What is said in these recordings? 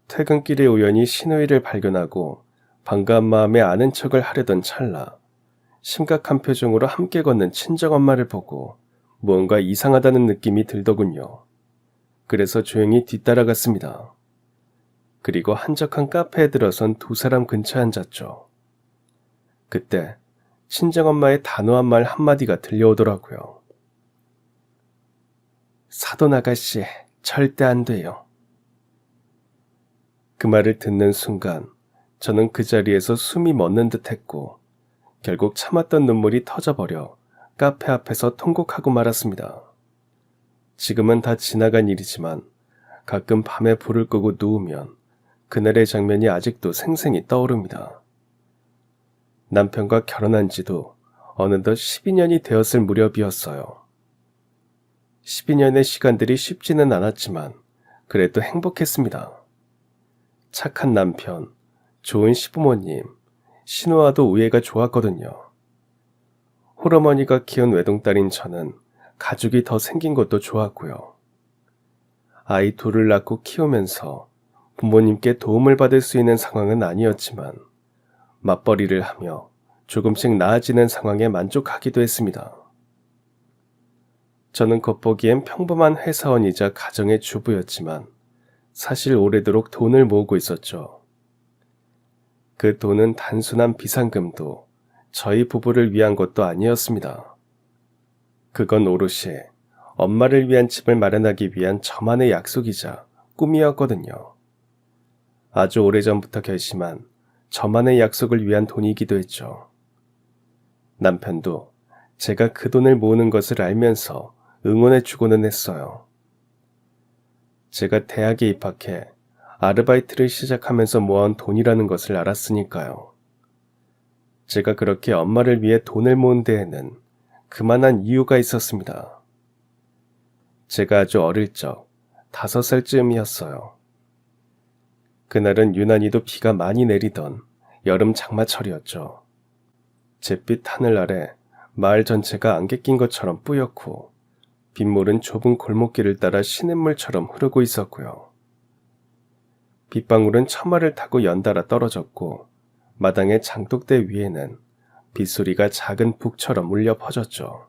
퇴근길에 우연히 신우이를 발견하고 반가운 마음에 아는 척을 하려던 찰나 심각한 표정으로 함께 걷는 친정엄마를 보고 무언가 이상하다는 느낌이 들더군요. 그래서 조용히 뒤따라갔습니다. 그리고 한적한 카페에 들어선 두 사람 근처에 앉았죠. 그때 친정엄마의 단호한 말 한마디가 들려오더라고요. 사돈 아가씨, 절대 안 돼요. 그 말을 듣는 순간 저는 그 자리에서 숨이 멎는 듯 했고 결국 참았던 눈물이 터져버려 카페 앞에서 통곡하고 말았습니다. 지금은 다 지나간 일이지만 가끔 밤에 불을 끄고 누우면 그날의 장면이 아직도 생생히 떠오릅니다. 남편과 결혼한 지도 어느덧 12년이 되었을 무렵이었어요. 12년의 시간들이 쉽지는 않았지만 그래도 행복했습니다. 착한 남편, 좋은 시부모님, 신우와도 우애가 좋았거든요. 홀어머니가 키운 외동딸인 저는 가족이 더 생긴 것도 좋았고요. 아이 둘을 낳고 키우면서 부모님께 도움을 받을 수 있는 상황은 아니었지만 맞벌이를 하며 조금씩 나아지는 상황에 만족하기도 했습니다. 저는 겉보기엔 평범한 회사원이자 가정의 주부였지만 사실 오래도록 돈을 모으고 있었죠. 그 돈은 단순한 비상금도 저희 부부를 위한 것도 아니었습니다. 그건 오롯이 엄마를 위한 집을 마련하기 위한 저만의 약속이자 꿈이었거든요. 아주 오래전부터 결심한 저만의 약속을 위한 돈이기도 했죠. 남편도 제가 그 돈을 모으는 것을 알면서 응원해주고는 했어요. 제가 대학에 입학해 아르바이트를 시작하면서 모아온 돈이라는 것을 알았으니까요. 제가 그렇게 엄마를 위해 돈을 모은 데에는 그만한 이유가 있었습니다. 제가 아주 어릴 적 5살쯤이었어요. 그날은 유난히도 비가 많이 내리던 여름 장마철이었죠. 잿빛 하늘 아래 마을 전체가 안개 낀 것처럼 뿌옇고 빗물은 좁은 골목길을 따라 시냇물처럼 흐르고 있었고요. 빗방울은 처마를 타고 연달아 떨어졌고 마당의 장독대 위에는 빗소리가 작은 북처럼 울려 퍼졌죠.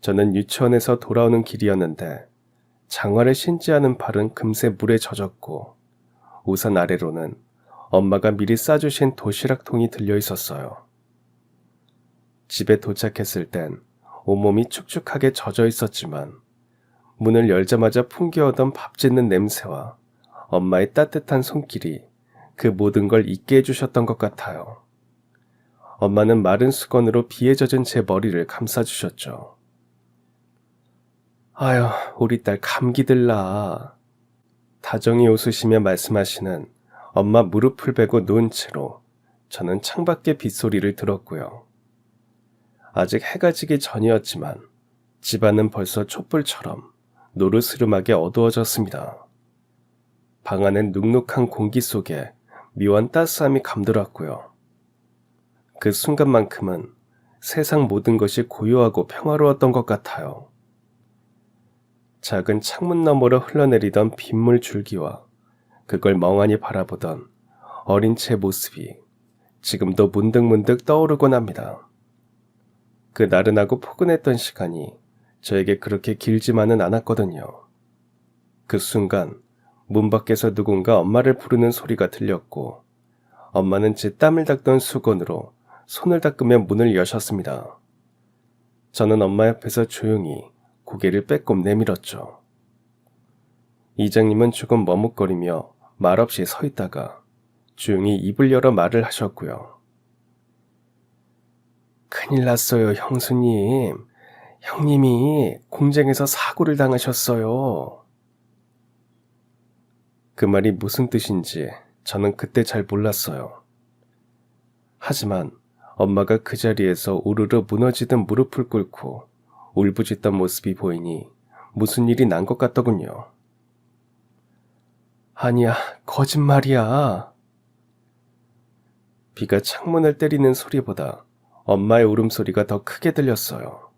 저는 유치원에서 돌아오는 길이었는데 장화를 신지 않은 발은 금세 물에 젖었고 우산 아래로는 엄마가 미리 싸주신 도시락통이 들려 있었어요. 집에 도착했을 땐 온몸이 축축하게 젖어 있었지만 문을 열자마자 풍겨오던 밥 짓는 냄새와 엄마의 따뜻한 손길이 그 모든 걸 잊게 해주셨던 것 같아요. 엄마는 마른 수건으로 비에 젖은 제 머리를 감싸주셨죠. 아휴, 우리 딸 감기 들라. 다정히 웃으시며 말씀하시는 엄마 무릎을 베고 누운 채로 저는 창밖의 빗소리를 들었고요. 아직 해가 지기 전이었지만 집안은 벌써 촛불처럼 노르스름하게 어두워졌습니다. 방 안엔 눅눅한 공기 속에 묘한 따스함이 감돌았고요. 그 순간만큼은 세상 모든 것이 고요하고 평화로웠던 것 같아요. 작은 창문 너머로 흘러내리던 빗물 줄기와 그걸 멍하니 바라보던 어린 제 모습이 지금도 문득문득 떠오르곤 합니다. 그 나른하고 포근했던 시간이 저에게 그렇게 길지만은 않았거든요. 그 순간 문 밖에서 누군가 엄마를 부르는 소리가 들렸고 엄마는 제 땀을 닦던 수건으로 손을 닦으며 문을 여셨습니다. 저는 엄마 옆에서 조용히 고개를 빼꼼 내밀었죠. 이장님은 조금 머뭇거리며 말없이 서 있다가 조용히 입을 열어 말을 하셨고요. 큰일 났어요, 형수님. 형님이 공장에서 사고를 당하셨어요. 그 말이 무슨 뜻인지 저는 그때 잘 몰랐어요. 하지만 엄마가 그 자리에서 우르르 무너지던 무릎을 꿇고 울부짖던 모습이 보이니 무슨 일이 난 것 같더군요. 아니야, 거짓말이야. 비가 창문을 때리는 소리보다 엄마의 울음소리가 더 크게 들렸어요.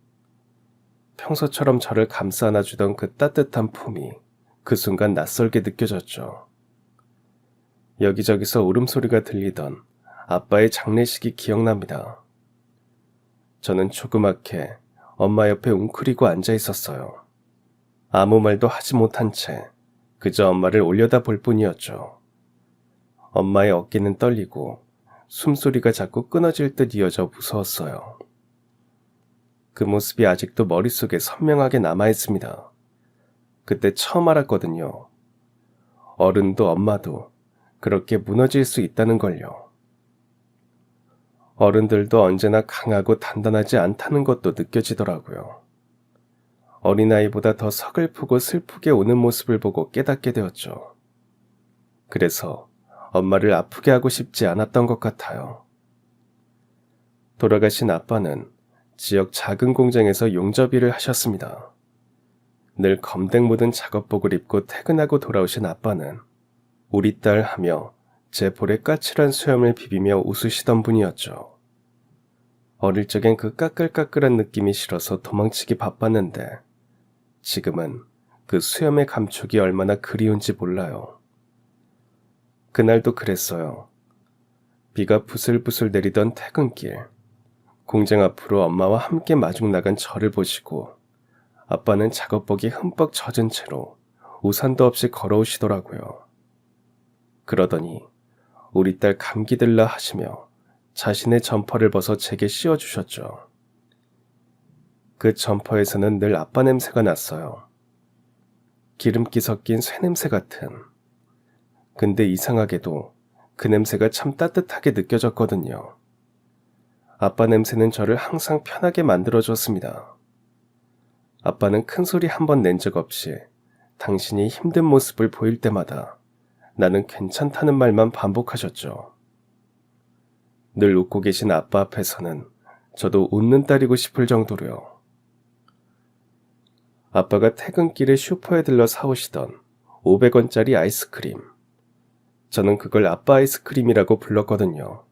평소처럼 저를 감싸 안아주던 그 따뜻한 품이 그 순간 낯설게 느껴졌죠. 여기저기서 울음소리가 들리던 아빠의 장례식이 기억납니다. 저는 조그맣게 엄마 옆에 웅크리고 앉아 있었어요. 아무 말도 하지 못한 채 그저 엄마를 올려다볼 뿐이었죠. 엄마의 어깨는 떨리고 숨소리가 자꾸 끊어질 듯 이어져 무서웠어요. 그 모습이 아직도 머릿속에 선명하게 남아있습니다. 그때 처음 알았거든요. 어른도 엄마도 그렇게 무너질 수 있다는 걸요. 어른들도 언제나 강하고 단단하지 않다는 것도 느껴지더라고요. 어린아이보다 더 서글프고 슬프게 우는 모습을 보고 깨닫게 되었죠. 그래서 엄마를 아프게 하고 싶지 않았던 것 같아요. 돌아가신 아빠는 지역 작은 공장에서 용접일을 하셨습니다. 늘 검댕 묻은 작업복을 입고 퇴근하고 돌아오신 아빠는 우리 딸 하며 제 볼에 까칠한 수염을 비비며 웃으시던 분이었죠. 어릴 적엔 그 까끌까끌한 느낌이 싫어서 도망치기 바빴는데 지금은 그 수염의 감촉이 얼마나 그리운지 몰라요. 그날도 그랬어요. 비가 부슬부슬 내리던 퇴근길, 공장 앞으로 엄마와 함께 마중 나간 저를 보시고 아빠는 작업복이 흠뻑 젖은 채로 우산도 없이 걸어오시더라고요. 그러더니 우리 딸 감기 들라 하시며 자신의 점퍼를 벗어 제게 씌워주셨죠. 그 점퍼에서는 늘 아빠 냄새가 났어요. 기름기 섞인 쇠 냄새 같은. 근데 이상하게도 그 냄새가 참 따뜻하게 느껴졌거든요. 아빠 냄새는 저를 항상 편하게 만들어줬습니다. 아빠는 큰 소리 한 번 낸 적 없이 당신이 힘든 모습을 보일 때마다 나는 괜찮다는 말만 반복하셨죠. 늘 웃고 계신 아빠 앞에서는 저도 웃는 딸이고 싶을 정도로요. 아빠가 퇴근길에 슈퍼에 들러 사오시던 500원짜리 아이스크림. 저는 그걸 아빠 아이스크림이라고 불렀거든요.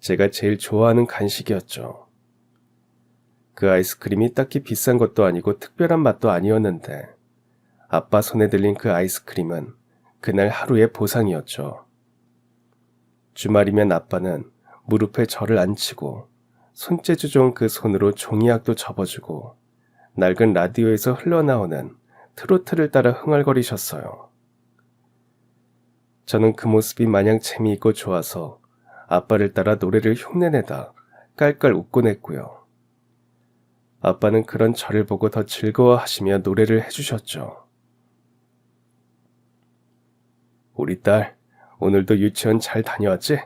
제가 제일 좋아하는 간식이었죠. 그 아이스크림이 딱히 비싼 것도 아니고 특별한 맛도 아니었는데 아빠 손에 들린 그 아이스크림은 그날 하루의 보상이었죠. 주말이면 아빠는 무릎에 저를 앉히고 손재주 좋은 그 손으로 종이약도 접어주고 낡은 라디오에서 흘러나오는 트로트를 따라 흥얼거리셨어요. 저는 그 모습이 마냥 재미있고 좋아서 아빠를 따라 노래를 흉내내다 깔깔 웃곤 했고요. 아빠는 그런 저를 보고 더 즐거워하시며 노래를 해주셨죠. 우리 딸, 오늘도 유치원 잘 다녀왔지?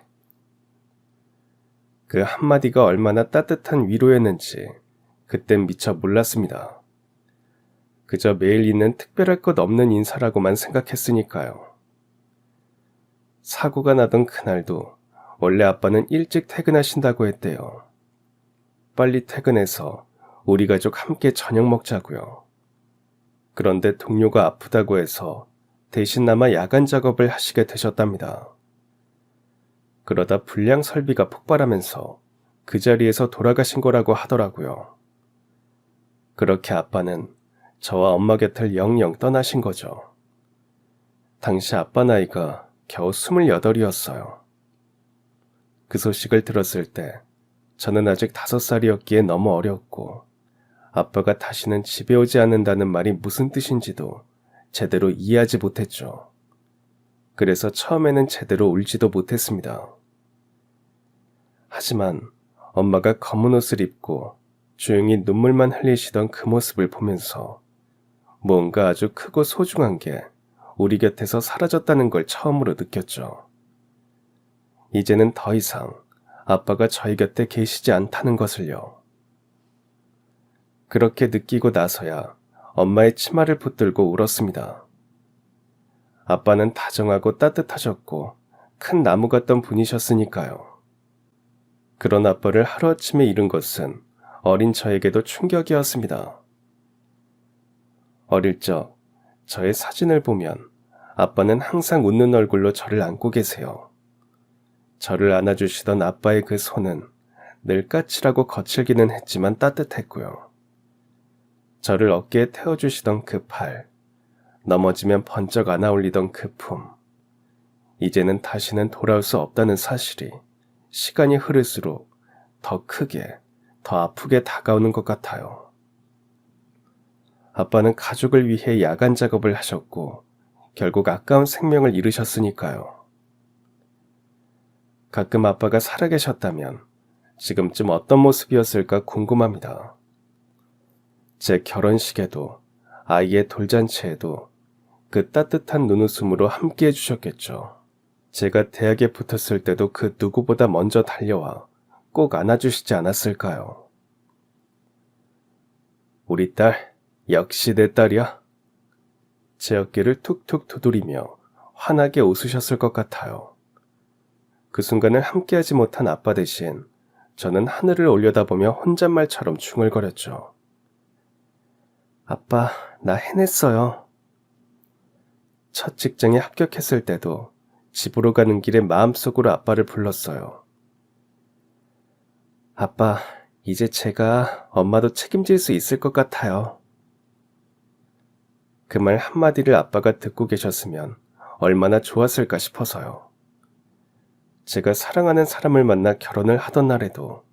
그 한마디가 얼마나 따뜻한 위로였는지 그땐 미처 몰랐습니다. 그저 매일 있는 특별할 것 없는 인사라고만 생각했으니까요. 사고가 나던 그날도 원래 아빠는 일찍 퇴근하신다고 했대요. 빨리 퇴근해서 우리 가족 함께 저녁 먹자고요. 그런데 동료가 아프다고 해서 대신나마 야간 작업을 하시게 되셨답니다. 그러다 불량 설비가 폭발하면서 그 자리에서 돌아가신 거라고 하더라고요. 그렇게 아빠는 저와 엄마 곁을 영영 떠나신 거죠. 당시 아빠 나이가 겨우 28이었어요. 그 소식을 들었을 때 저는 아직 5살이었기에 너무 어렸고 아빠가 다시는 집에 오지 않는다는 말이 무슨 뜻인지도 제대로 이해하지 못했죠. 그래서 처음에는 제대로 울지도 못했습니다. 하지만 엄마가 검은 옷을 입고 조용히 눈물만 흘리시던 그 모습을 보면서 뭔가 아주 크고 소중한 게 우리 곁에서 사라졌다는 걸 처음으로 느꼈죠. 이제는 더 이상 아빠가 저희 곁에 계시지 않다는 것을요. 그렇게 느끼고 나서야 엄마의 치마를 붙들고 울었습니다. 아빠는 다정하고 따뜻하셨고 큰 나무 같던 분이셨으니까요. 그런 아빠를 하루아침에 잃은 것은 어린 저에게도 충격이었습니다. 어릴 적 저의 사진을 보면 아빠는 항상 웃는 얼굴로 저를 안고 계세요. 저를 안아주시던 아빠의 그 손은 늘 까칠하고 거칠기는 했지만 따뜻했고요. 저를 어깨에 태워주시던 그 팔, 넘어지면 번쩍 안아올리던 그 품, 이제는 다시는 돌아올 수 없다는 사실이 시간이 흐를수록 더 크게, 더 아프게 다가오는 것 같아요. 아빠는 가족을 위해 야간 작업을 하셨고 결국 아까운 생명을 잃으셨으니까요. 가끔 아빠가 살아계셨다면 지금쯤 어떤 모습이었을까 궁금합니다. 제 결혼식에도 아이의 돌잔치에도 그 따뜻한 눈웃음으로 함께 해주셨겠죠. 제가 대학에 붙었을 때도 그 누구보다 먼저 달려와 꼭 안아주시지 않았을까요? 우리 딸, 역시 내 딸이야. 제 어깨를 툭툭 두드리며 환하게 웃으셨을 것 같아요. 그 순간을 함께하지 못한 아빠 대신 저는 하늘을 올려다보며 혼잣말처럼 중얼거렸죠. 아빠, 나 해냈어요. 첫 직장에 합격했을 때도 집으로 가는 길에 마음속으로 아빠를 불렀어요. 아빠, 이제 제가 엄마도 책임질 수 있을 것 같아요. 그 말 한마디를 아빠가 듣고 계셨으면 얼마나 좋았을까 싶어서요. 제가 사랑하는 사람을 만나 결혼을 하던 날에도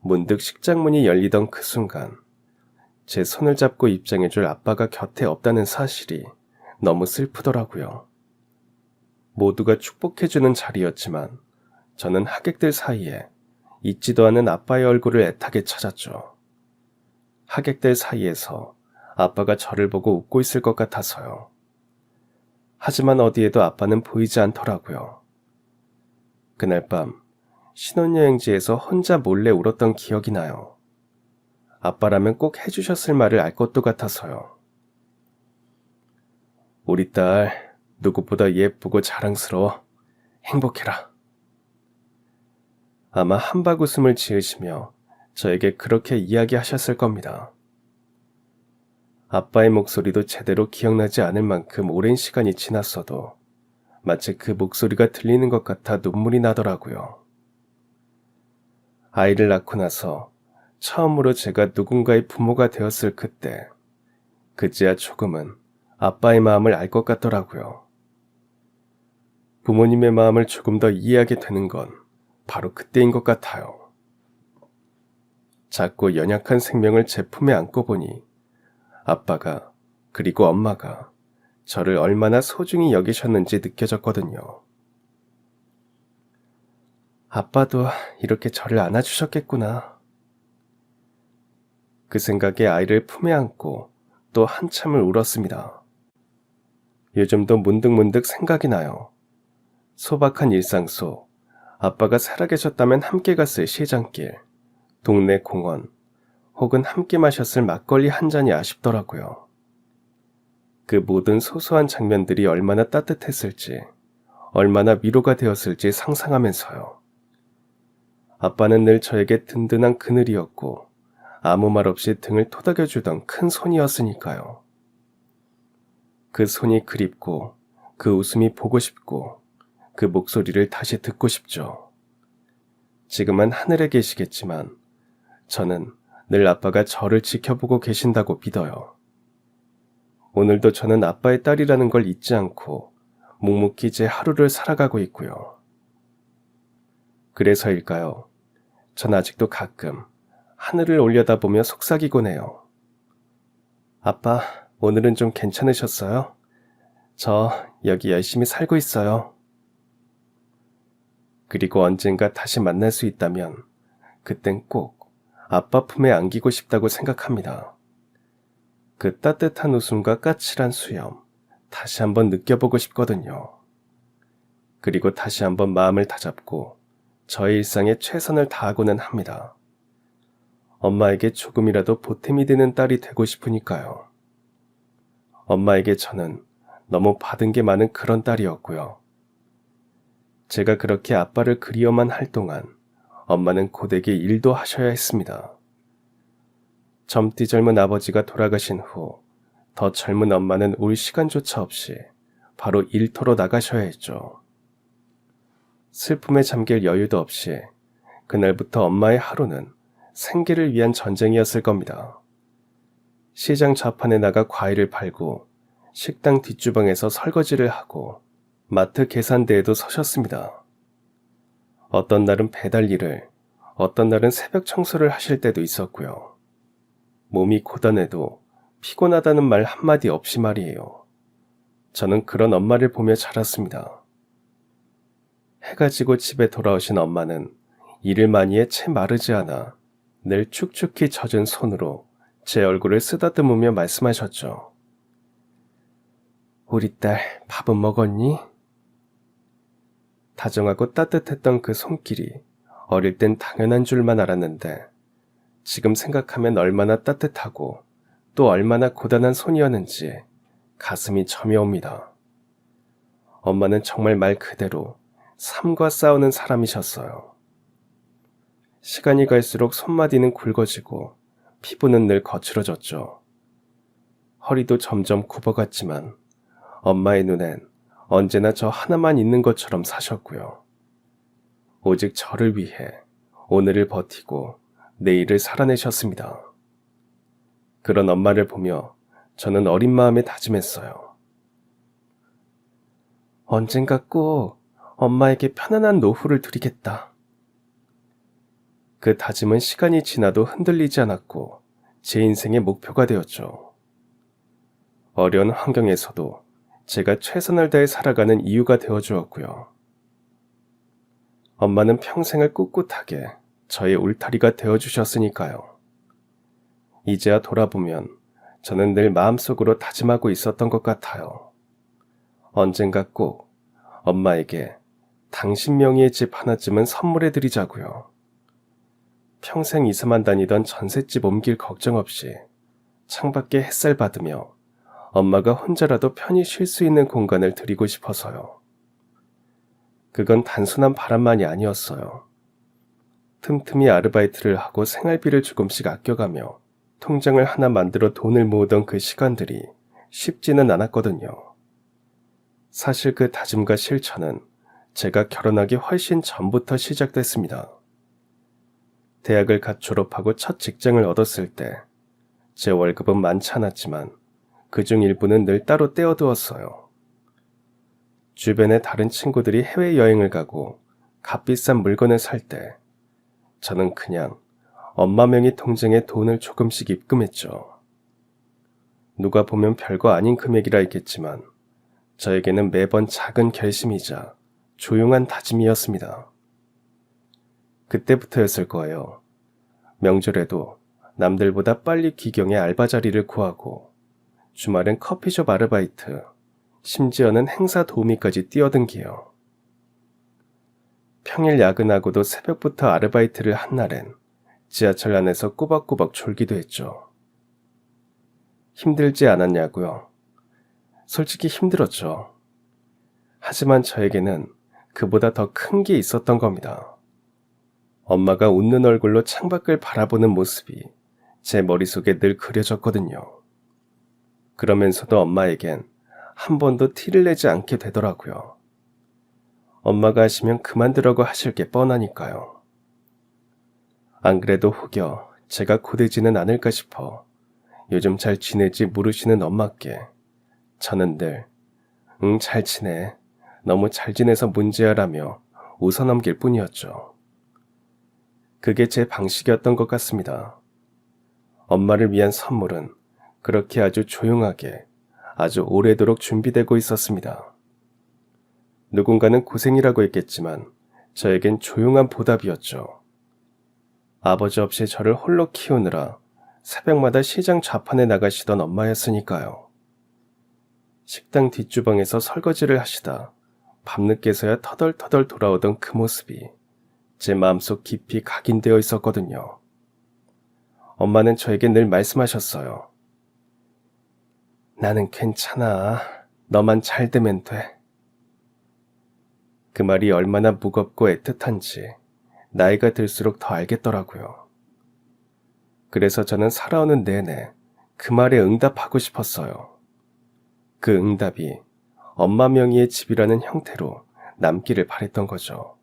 문득 식장문이 열리던 그 순간 제 손을 잡고 입장해줄 아빠가 곁에 없다는 사실이 너무 슬프더라고요. 모두가 축복해주는 자리였지만 저는 하객들 사이에 잊지도 않은 아빠의 얼굴을 애타게 찾았죠. 하객들 사이에서 아빠가 저를 보고 웃고 있을 것 같아서요. 하지만 어디에도 아빠는 보이지 않더라고요. 그날 밤 신혼여행지에서 혼자 몰래 울었던 기억이 나요. 아빠라면 꼭 해주셨을 말을 알 것도 같아서요. 우리 딸, 누구보다 예쁘고 자랑스러워. 행복해라. 아마 한박 웃음을 지으시며 저에게 그렇게 이야기하셨을 겁니다. 아빠의 목소리도 제대로 기억나지 않을 만큼 오랜 시간이 지났어도 마치 그 목소리가 들리는 것 같아 눈물이 나더라고요. 아이를 낳고 나서 처음으로 제가 누군가의 부모가 되었을 그때, 그제야 조금은 아빠의 마음을 알 것 같더라고요. 부모님의 마음을 조금 더 이해하게 되는 건 바로 그때인 것 같아요. 작고 연약한 생명을 제 품에 안고 보니 아빠가 그리고 엄마가 저를 얼마나 소중히 여기셨는지 느껴졌거든요. 아빠도 이렇게 저를 안아주셨겠구나. 그 생각에 아이를 품에 안고 또 한참을 울었습니다. 요즘도 문득문득 생각이 나요. 소박한 일상 속 아빠가 살아계셨다면 함께 갔을 시장길, 동네 공원, 혹은 함께 마셨을 막걸리 한 잔이 아쉽더라고요. 그 모든 소소한 장면들이 얼마나 따뜻했을지, 얼마나 위로가 되었을지 상상하면서요. 아빠는 늘 저에게 든든한 그늘이었고 아무 말 없이 등을 토닥여주던 큰 손이었으니까요. 그 손이 그립고 그 웃음이 보고 싶고 그 목소리를 다시 듣고 싶죠. 지금은 하늘에 계시겠지만 저는 늘 아빠가 저를 지켜보고 계신다고 믿어요. 오늘도 저는 아빠의 딸이라는 걸 잊지 않고 묵묵히 제 하루를 살아가고 있고요. 그래서일까요? 전 아직도 가끔 하늘을 올려다보며 속삭이곤 해요. 아빠, 오늘은 좀 괜찮으셨어요? 저 여기 열심히 살고 있어요. 그리고 언젠가 다시 만날 수 있다면 그땐 꼭 아빠 품에 안기고 싶다고 생각합니다. 그 따뜻한 웃음과 까칠한 수염 다시 한번 느껴보고 싶거든요. 그리고 다시 한번 마음을 다잡고 저의 일상에 최선을 다하고는 합니다. 엄마에게 조금이라도 보탬이 되는 딸이 되고 싶으니까요. 엄마에게 저는 너무 받은 게 많은 그런 딸이었고요. 제가 그렇게 아빠를 그리워만 할 동안 엄마는 고되게 일도 하셔야 했습니다. 젊디 젊은 아버지가 돌아가신 후 더 젊은 엄마는 울 시간조차 없이 바로 일터로 나가셔야 했죠. 슬픔에 잠길 여유도 없이 그날부터 엄마의 하루는 생계를 위한 전쟁이었을 겁니다. 시장 좌판에 나가 과일을 팔고 식당 뒷주방에서 설거지를 하고 마트 계산대에도 서셨습니다. 어떤 날은 배달 일을, 어떤 날은 새벽 청소를 하실 때도 있었고요. 몸이 고단해도 피곤하다는 말 한마디 없이 말이에요. 저는 그런 엄마를 보며 자랐습니다. 해가 지고 집에 돌아오신 엄마는 일을 많이 해 채 마르지 않아 늘 축축히 젖은 손으로 제 얼굴을 쓰다듬으며 말씀하셨죠. 우리 딸 밥은 먹었니? 다정하고 따뜻했던 그 손길이 어릴 땐 당연한 줄만 알았는데 지금 생각하면 얼마나 따뜻하고 또 얼마나 고단한 손이었는지 가슴이 저며옵니다. 엄마는 정말 말 그대로 삶과 싸우는 사람이셨어요. 시간이 갈수록 손마디는 굵어지고 피부는 늘 거칠어졌죠. 허리도 점점 굽어갔지만 엄마의 눈엔 언제나 저 하나만 있는 것처럼 사셨고요. 오직 저를 위해 오늘을 버티고 내일을 살아내셨습니다. 그런 엄마를 보며 저는 어린 마음에 다짐했어요. 언젠가 꼭 엄마에게 편안한 노후를 드리겠다. 그 다짐은 시간이 지나도 흔들리지 않았고 제 인생의 목표가 되었죠. 어려운 환경에서도 제가 최선을 다해 살아가는 이유가 되어주었고요. 엄마는 평생을 꿋꿋하게 저의 울타리가 되어주셨으니까요. 이제야 돌아보면 저는 늘 마음속으로 다짐하고 있었던 것 같아요. 언젠가 꼭 엄마에게 당신 명의의 집 하나쯤은 선물해드리자고요. 평생 이사만 다니던 전셋집 옮길 걱정 없이 창밖에 햇살 받으며 엄마가 혼자라도 편히 쉴 수 있는 공간을 드리고 싶어서요. 그건 단순한 바람만이 아니었어요. 틈틈이 아르바이트를 하고 생활비를 조금씩 아껴가며 통장을 하나 만들어 돈을 모으던 그 시간들이 쉽지는 않았거든요. 사실 그 다짐과 실천은 제가 결혼하기 훨씬 전부터 시작됐습니다. 대학을 갓 졸업하고 첫 직장을 얻었을 때 제 월급은 많지 않았지만 그중 일부는 늘 따로 떼어두었어요. 주변의 다른 친구들이 해외여행을 가고 값비싼 물건을 살 때 저는 그냥 엄마 명의 통장에 돈을 조금씩 입금했죠. 누가 보면 별거 아닌 금액이라 했겠지만 저에게는 매번 작은 결심이자 조용한 다짐이었습니다. 그때부터였을 거예요. 명절에도 남들보다 빨리 기경에 알바 자리를 구하고 주말엔 커피숍 아르바이트, 심지어는 행사 도우미까지 뛰어든기요. 평일 야근하고도 새벽부터 아르바이트를 한 날엔 지하철 안에서 꼬박꼬박 졸기도 했죠. 힘들지 않았냐고요? 솔직히 힘들었죠. 하지만 저에게는 그보다 더 큰 게 있었던 겁니다. 엄마가 웃는 얼굴로 창밖을 바라보는 모습이 제 머릿속에 늘 그려졌거든요. 그러면서도 엄마에겐 한 번도 티를 내지 않게 되더라고요. 엄마가 하시면 그만두라고 하실 게 뻔하니까요. 안 그래도 혹여 제가 고되지는 않을까 싶어 요즘 잘 지내지 물으시는 엄마께 저는 늘 잘 지내. 너무 잘 지내서 문제야라며 웃어넘길 뿐이었죠. 그게 제 방식이었던 것 같습니다. 엄마를 위한 선물은 그렇게 아주 조용하게 아주 오래도록 준비되고 있었습니다. 누군가는 고생이라고 했겠지만 저에겐 조용한 보답이었죠. 아버지 없이 저를 홀로 키우느라 새벽마다 시장 좌판에 나가시던 엄마였으니까요. 식당 뒷주방에서 설거지를 하시다 밤늦게서야 터덜터덜 돌아오던 그 모습이 제 마음속 깊이 각인되어 있었거든요. 엄마는 저에게 늘 말씀하셨어요. 나는 괜찮아. 너만 잘 되면 돼. 그 말이 얼마나 무겁고 애틋한지 나이가 들수록 더 알겠더라고요. 그래서 저는 살아오는 내내 그 말에 응답하고 싶었어요. 그 응답이 엄마 명의의 집이라는 형태로 남기를 바랬던 거죠.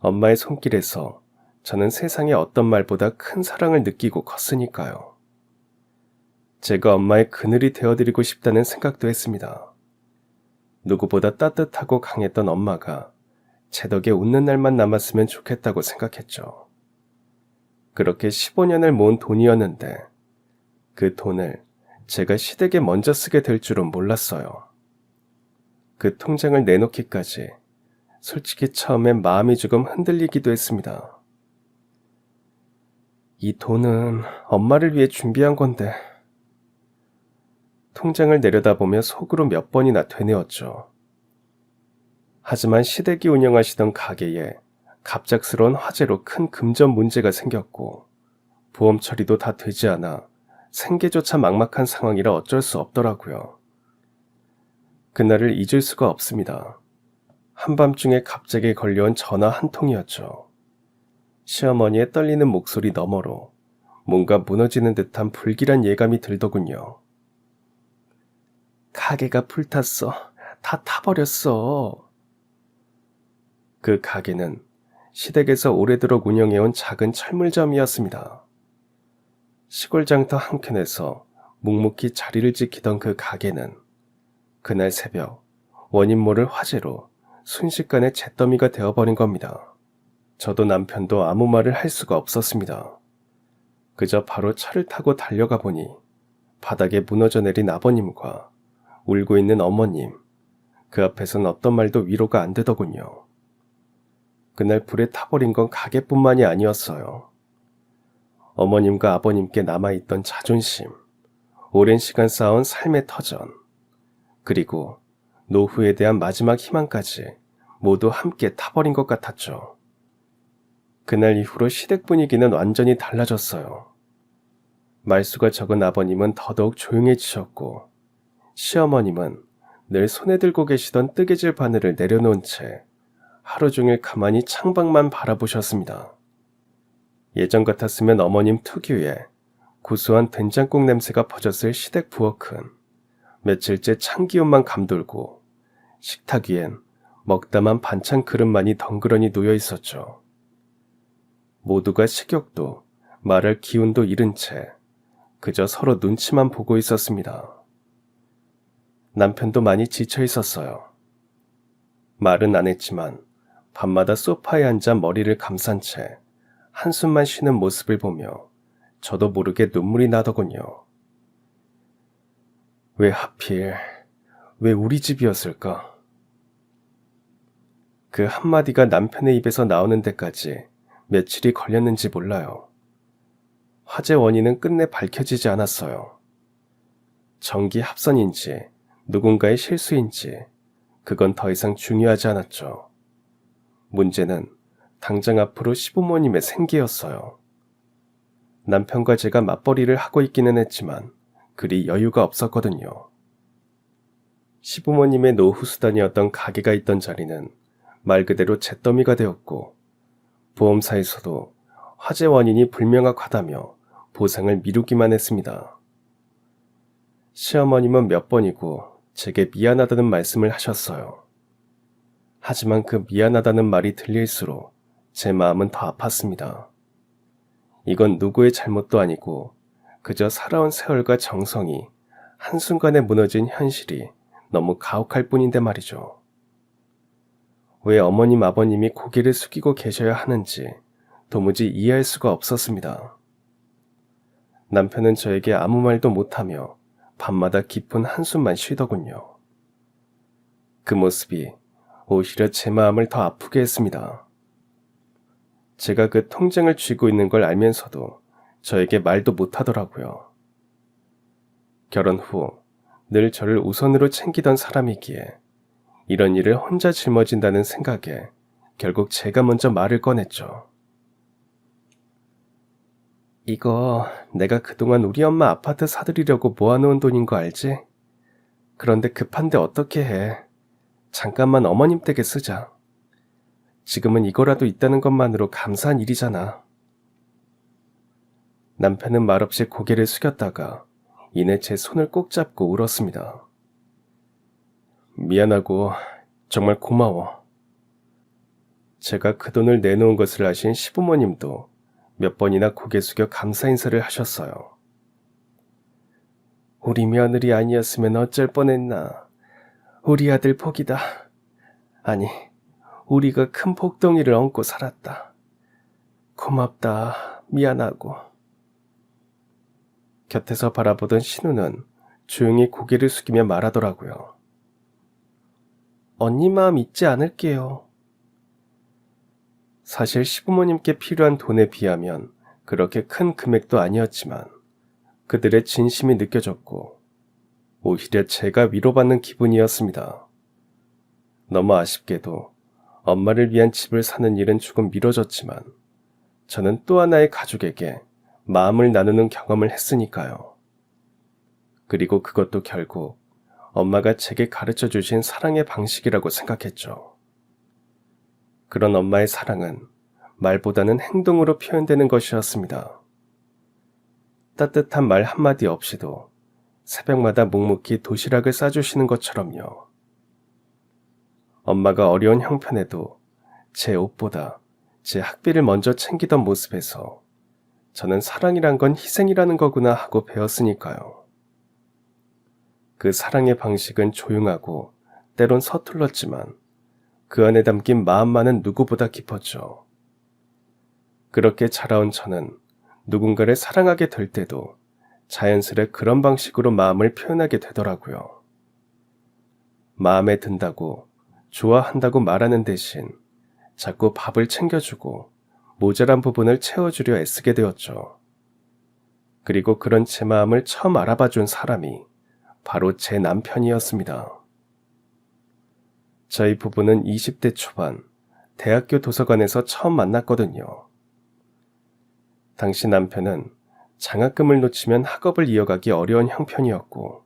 엄마의 손길에서 저는 세상에 어떤 말보다 큰 사랑을 느끼고 컸으니까요. 제가 엄마의 그늘이 되어드리고 싶다는 생각도 했습니다. 누구보다 따뜻하고 강했던 엄마가 제 덕에 웃는 날만 남았으면 좋겠다고 생각했죠. 그렇게 15년을 모은 돈이었는데 그 돈을 제가 시댁에 먼저 쓰게 될 줄은 몰랐어요. 그 통장을 내놓기까지 솔직히 처음엔 마음이 조금 흔들리기도 했습니다. 이 돈은 엄마를 위해 준비한 건데. 통장을 내려다보며 속으로 몇 번이나 되뇌었죠. 하지만 시댁이 운영하시던 가게에 갑작스러운 화재로 큰 금전 문제가 생겼고 보험 처리도 다 되지 않아 생계조차 막막한 상황이라 어쩔 수 없더라고요. 그날을 잊을 수가 없습니다. 한밤중에 갑자기 걸려온 전화 한 통이었죠. 시어머니의 떨리는 목소리 너머로 뭔가 무너지는 듯한 불길한 예감이 들더군요. 가게가 불탔어. 다 타버렸어. 그 가게는 시댁에서 오래도록 운영해온 작은 철물점이었습니다. 시골 장터 한켠에서 묵묵히 자리를 지키던 그 가게는 그날 새벽 원인 모를 화재로 순식간에 잿더미가 되어버린 겁니다. 저도 남편도 아무 말을 할 수가 없었습니다. 그저 바로 차를 타고 달려가 보니 바닥에 무너져 내린 아버님과 울고 있는 어머님, 그 앞에선 어떤 말도 위로가 안 되더군요. 그날 불에 타버린 건 가게뿐만이 아니었어요. 어머님과 아버님께 남아있던 자존심, 오랜 시간 쌓아온 삶의 터전, 그리고 노후에 대한 마지막 희망까지 모두 함께 타버린 것 같았죠. 그날 이후로 시댁 분위기는 완전히 달라졌어요. 말수가 적은 아버님은 더더욱 조용해지셨고 시어머님은 늘 손에 들고 계시던 뜨개질 바늘을 내려놓은 채 하루 종일 가만히 창밖만 바라보셨습니다. 예전 같았으면 어머님 특유의 구수한 된장국 냄새가 퍼졌을 시댁 부엌은 며칠째 찬기운만 감돌고 식탁 위엔 먹다만 반찬 그릇만이 덩그러니 놓여 있었죠. 모두가 식욕도 말할 기운도 잃은 채 그저 서로 눈치만 보고 있었습니다. 남편도 많이 지쳐 있었어요. 말은 안 했지만 밤마다 소파에 앉아 머리를 감싼 채 한숨만 쉬는 모습을 보며 저도 모르게 눈물이 나더군요. 왜 하필, 왜 우리 집이었을까? 그 한마디가 남편의 입에서 나오는 데까지 며칠이 걸렸는지 몰라요. 화재 원인은 끝내 밝혀지지 않았어요. 전기 합선인지 누군가의 실수인지 그건 더 이상 중요하지 않았죠. 문제는 당장 앞으로 시부모님의 생계였어요. 남편과 제가 맞벌이를 하고 있기는 했지만 그리 여유가 없었거든요. 시부모님의 노후 수단이었던 가게가 있던 자리는 말 그대로 잿더미가 되었고 보험사에서도 화재 원인이 불명확하다며 보상을 미루기만 했습니다. 시어머님은 몇 번이고 제게 미안하다는 말씀을 하셨어요. 하지만 그 미안하다는 말이 들릴수록 제 마음은 더 아팠습니다. 이건 누구의 잘못도 아니고 그저 살아온 세월과 정성이 한순간에 무너진 현실이 너무 가혹할 뿐인데 말이죠. 왜 어머님 아버님이 고개를 숙이고 계셔야 하는지 도무지 이해할 수가 없었습니다. 남편은 저에게 아무 말도 못하며 밤마다 깊은 한숨만 쉬더군요. 그 모습이 오히려 제 마음을 더 아프게 했습니다. 제가 그 통장을 쥐고 있는 걸 알면서도 저에게 말도 못하더라고요. 결혼 후 늘 저를 우선으로 챙기던 사람이기에 이런 일을 혼자 짊어진다는 생각에 결국 제가 먼저 말을 꺼냈죠. 이거 내가 그동안 우리 엄마 아파트 사드리려고 모아놓은 돈인 거 알지? 그런데 급한데 어떻게 해? 잠깐만 어머님 댁에 쓰자. 지금은 이거라도 있다는 것만으로 감사한 일이잖아. 남편은 말없이 고개를 숙였다가 이내 제 손을 꼭 잡고 울었습니다. 미안하고 정말 고마워. 제가 그 돈을 내놓은 것을 아신 시부모님도 몇 번이나 고개 숙여 감사 인사를 하셨어요. 우리 며느리 아니었으면 어쩔 뻔했나. 우리 아들 복이다. 아니, 우리가 큰 복덩이를 얹고 살았다. 고맙다. 미안하고. 곁에서 바라보던 신우는 조용히 고개를 숙이며 말하더라고요. 언니 마음 잊지 않을게요. 사실 시부모님께 필요한 돈에 비하면 그렇게 큰 금액도 아니었지만 그들의 진심이 느껴졌고 오히려 제가 위로받는 기분이었습니다. 너무 아쉽게도 엄마를 위한 집을 사는 일은 조금 미뤄졌지만 저는 또 하나의 가족에게 마음을 나누는 경험을 했으니까요. 그리고 그것도 결국 엄마가 제게 가르쳐 주신 사랑의 방식이라고 생각했죠. 그런 엄마의 사랑은 말보다는 행동으로 표현되는 것이었습니다. 따뜻한 말 한마디 없이도 새벽마다 묵묵히 도시락을 싸주시는 것처럼요. 엄마가 어려운 형편에도 제 옷보다 제 학비를 먼저 챙기던 모습에서 저는 사랑이란 건 희생이라는 거구나 하고 배웠으니까요. 그 사랑의 방식은 조용하고 때론 서툴렀지만 그 안에 담긴 마음만은 누구보다 깊었죠. 그렇게 자라온 저는 누군가를 사랑하게 될 때도 자연스레 그런 방식으로 마음을 표현하게 되더라고요. 마음에 든다고 좋아한다고 말하는 대신 자꾸 밥을 챙겨주고 모자란 부분을 채워주려 애쓰게 되었죠. 그리고 그런 제 마음을 처음 알아봐준 사람이 바로 제 남편이었습니다. 저희 부부는 20대 초반 대학교 도서관에서 처음 만났거든요. 당시 남편은 장학금을 놓치면 학업을 이어가기 어려운 형편이었고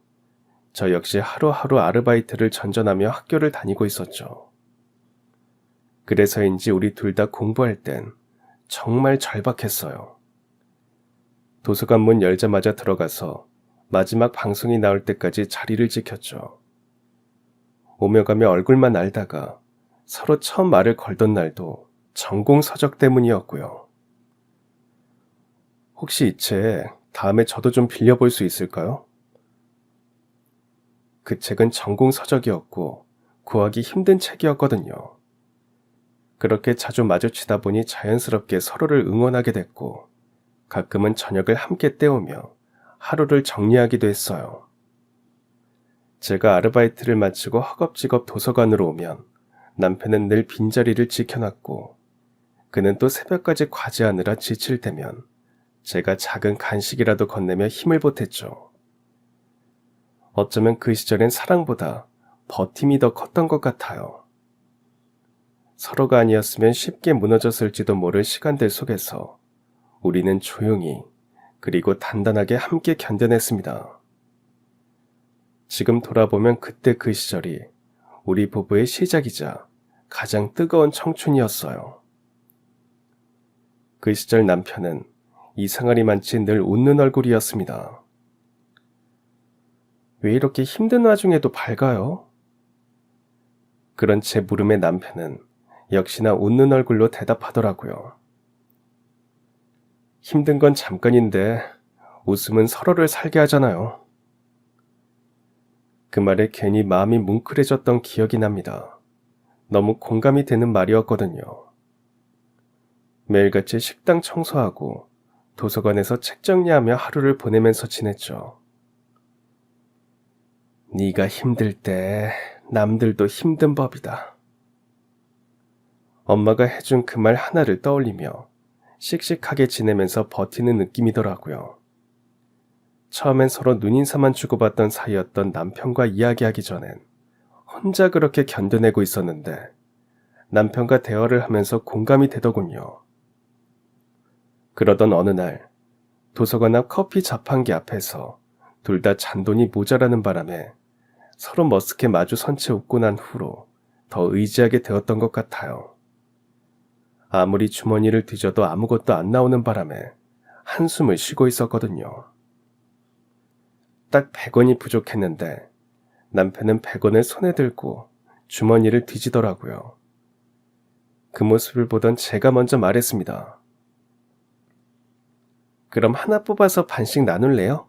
저 역시 하루하루 아르바이트를 전전하며 학교를 다니고 있었죠. 그래서인지 우리 둘 다 공부할 땐 정말 절박했어요. 도서관 문 열자마자 들어가서 마지막 방송이 나올 때까지 자리를 지켰죠. 오며 가며 얼굴만 알다가 서로 처음 말을 걸던 날도 전공 서적 때문이었고요. 혹시 이 책 다음에 저도 좀 빌려볼 수 있을까요? 그 책은 전공 서적이었고 구하기 힘든 책이었거든요. 그렇게 자주 마주치다 보니 자연스럽게 서로를 응원하게 됐고 가끔은 저녁을 함께 때우며 하루를 정리하기도 했어요. 제가 아르바이트를 마치고 허겁지겁 도서관으로 오면 남편은 늘 빈자리를 지켜놨고 그는 또 새벽까지 과제하느라 지칠 때면 제가 작은 간식이라도 건네며 힘을 보탰죠. 어쩌면 그 시절엔 사랑보다 버팀이 더 컸던 것 같아요. 서로가 아니었으면 쉽게 무너졌을지도 모를 시간들 속에서 우리는 조용히 그리고 단단하게 함께 견뎌냈습니다. 지금 돌아보면 그때 그 시절이 우리 부부의 시작이자 가장 뜨거운 청춘이었어요. 그 시절 남편은 이상하리 많지 늘 웃는 얼굴이었습니다. 왜 이렇게 힘든 와중에도 밝아요? 그런 제 물음에 남편은 역시나 웃는 얼굴로 대답하더라고요. 힘든 건 잠깐인데 웃음은 서로를 살게 하잖아요. 그 말에 괜히 마음이 뭉클해졌던 기억이 납니다. 너무 공감이 되는 말이었거든요. 매일같이 식당 청소하고 도서관에서 책 정리하며 하루를 보내면서 지냈죠. 네가 힘들 때 남들도 힘든 법이다. 엄마가 해준 그 말 하나를 떠올리며 씩씩하게 지내면서 버티는 느낌이더라고요. 처음엔 서로 눈인사만 주고받던 사이였던 남편과 이야기하기 전엔 혼자 그렇게 견뎌내고 있었는데 남편과 대화를 하면서 공감이 되더군요. 그러던 어느 날 도서관 앞 커피 자판기 앞에서 둘 다 잔돈이 모자라는 바람에 서로 머쓱해 마주 선 채 웃고 난 후로 더 의지하게 되었던 것 같아요. 아무리 주머니를 뒤져도 아무것도 안 나오는 바람에 한숨을 쉬고 있었거든요. 딱 100원이 부족했는데 남편은 100원을 손에 들고 주머니를 뒤지더라고요. 그 모습을 보던 제가 먼저 말했습니다. 그럼 하나 뽑아서 반씩 나눌래요?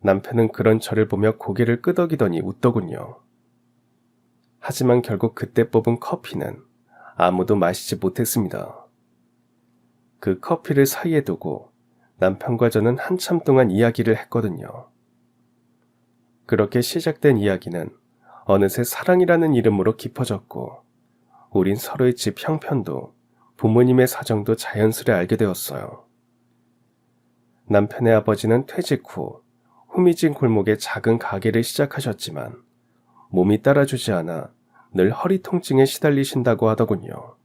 남편은 그런 저를 보며 고개를 끄덕이더니 웃더군요. 하지만 결국 그때 뽑은 커피는 아무도 마시지 못했습니다. 그 커피를 사이에 두고 남편과 저는 한참 동안 이야기를 했거든요. 그렇게 시작된 이야기는 어느새 사랑이라는 이름으로 깊어졌고, 우린 서로의 집 형편도 부모님의 사정도 자연스레 알게 되었어요. 남편의 아버지는 퇴직 후 후미진 골목에 작은 가게를 시작하셨지만 몸이 따라주지 않아 늘 허리 통증에 시달리신다고 하더군요.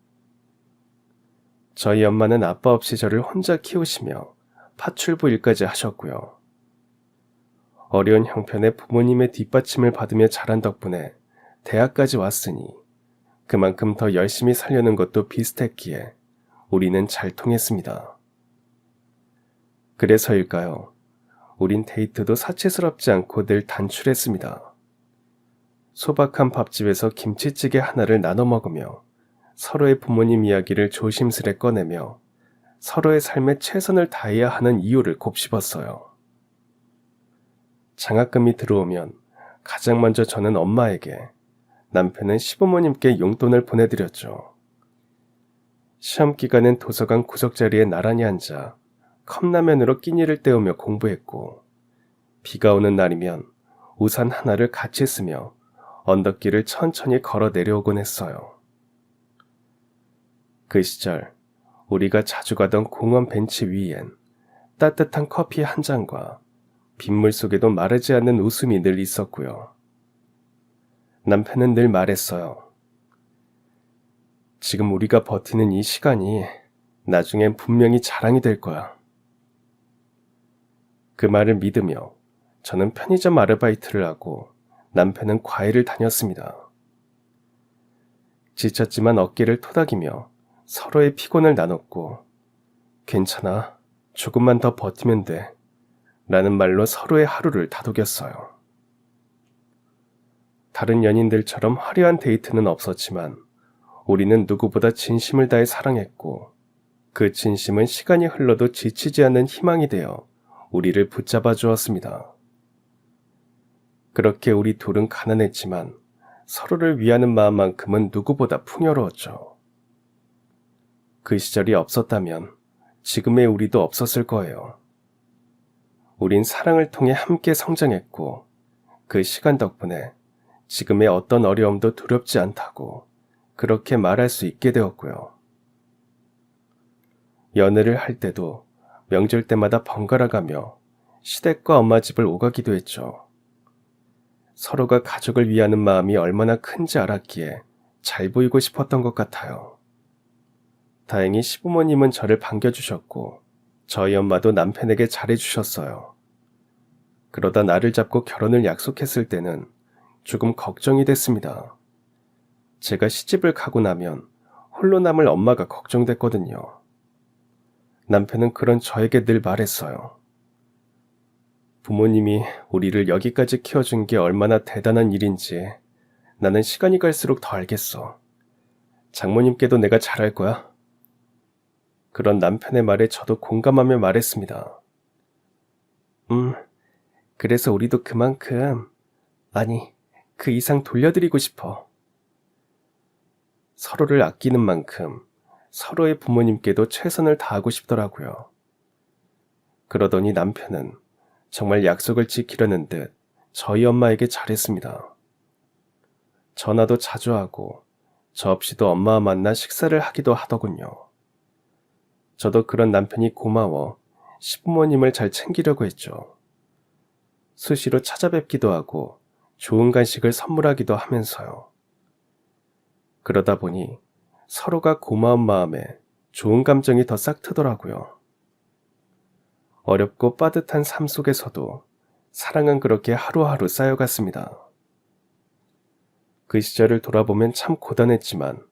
저희 엄마는 아빠 없이 저를 혼자 키우시며 파출부 일까지 하셨고요. 어려운 형편에 부모님의 뒷받침을 받으며 자란 덕분에 대학까지 왔으니 그만큼 더 열심히 살려는 것도 비슷했기에 우리는 잘 통했습니다. 그래서일까요? 우린 데이트도 사치스럽지 않고 늘 단출했습니다. 소박한 밥집에서 김치찌개 하나를 나눠 먹으며 서로의 부모님 이야기를 조심스레 꺼내며 서로의 삶에 최선을 다해야 하는 이유를 곱씹었어요. 장학금이 들어오면 가장 먼저 저는 엄마에게, 남편은 시부모님께 용돈을 보내드렸죠. 시험 기간엔 도서관 구석자리에 나란히 앉아 컵라면으로 끼니를 때우며 공부했고, 비가 오는 날이면 우산 하나를 같이 쓰며 언덕길을 천천히 걸어 내려오곤 했어요. 그 시절 우리가 자주 가던 공원 벤치 위엔 따뜻한 커피 한 잔과 빗물 속에도 마르지 않는 웃음이 늘 있었고요. 남편은 늘 말했어요. 지금 우리가 버티는 이 시간이 나중엔 분명히 자랑이 될 거야. 그 말을 믿으며 저는 편의점 아르바이트를 하고 남편은 과외를 다녔습니다. 지쳤지만 어깨를 토닥이며 서로의 피곤을 나눴고, 괜찮아, 조금만 더 버티면 돼 라는 말로 서로의 하루를 다독였어요. 다른 연인들처럼 화려한 데이트는 없었지만 우리는 누구보다 진심을 다해 사랑했고, 그 진심은 시간이 흘러도 지치지 않는 희망이 되어 우리를 붙잡아 주었습니다. 그렇게 우리 둘은 가난했지만 서로를 위하는 마음만큼은 누구보다 풍요로웠죠. 그 시절이 없었다면 지금의 우리도 없었을 거예요. 우린 사랑을 통해 함께 성장했고, 그 시간 덕분에 지금의 어떤 어려움도 두렵지 않다고 그렇게 말할 수 있게 되었고요. 연애를 할 때도 명절 때마다 번갈아 가며 시댁과 엄마 집을 오가기도 했죠. 서로가 가족을 위하는 마음이 얼마나 큰지 알았기에 잘 보이고 싶었던 것 같아요. 다행히 시부모님은 저를 반겨주셨고 저희 엄마도 남편에게 잘해주셨어요. 그러다 나를 잡고 결혼을 약속했을 때는 조금 걱정이 됐습니다. 제가 시집을 가고 나면 홀로 남을 엄마가 걱정됐거든요. 남편은 그런 저에게 늘 말했어요. 부모님이 우리를 여기까지 키워준 게 얼마나 대단한 일인지 나는 시간이 갈수록 더 알겠어. 장모님께도 내가 잘할 거야. 그런 남편의 말에 저도 공감하며 말했습니다. 그래서 우리도 그만큼, 아니, 그 이상 돌려드리고 싶어. 서로를 아끼는 만큼 서로의 부모님께도 최선을 다하고 싶더라고요. 그러더니 남편은 정말 약속을 지키려는 듯 저희 엄마에게 잘했습니다. 전화도 자주 하고 저 없이도 엄마와 만나 식사를 하기도 하더군요. 저도 그런 남편이 고마워 시부모님을 잘 챙기려고 했죠. 수시로 찾아뵙기도 하고 좋은 간식을 선물하기도 하면서요. 그러다 보니 서로가 고마운 마음에 좋은 감정이 더 싹 트더라고요. 어렵고 빠듯한 삶 속에서도 사랑은 그렇게 하루하루 쌓여갔습니다. 그 시절을 돌아보면 참 고단했지만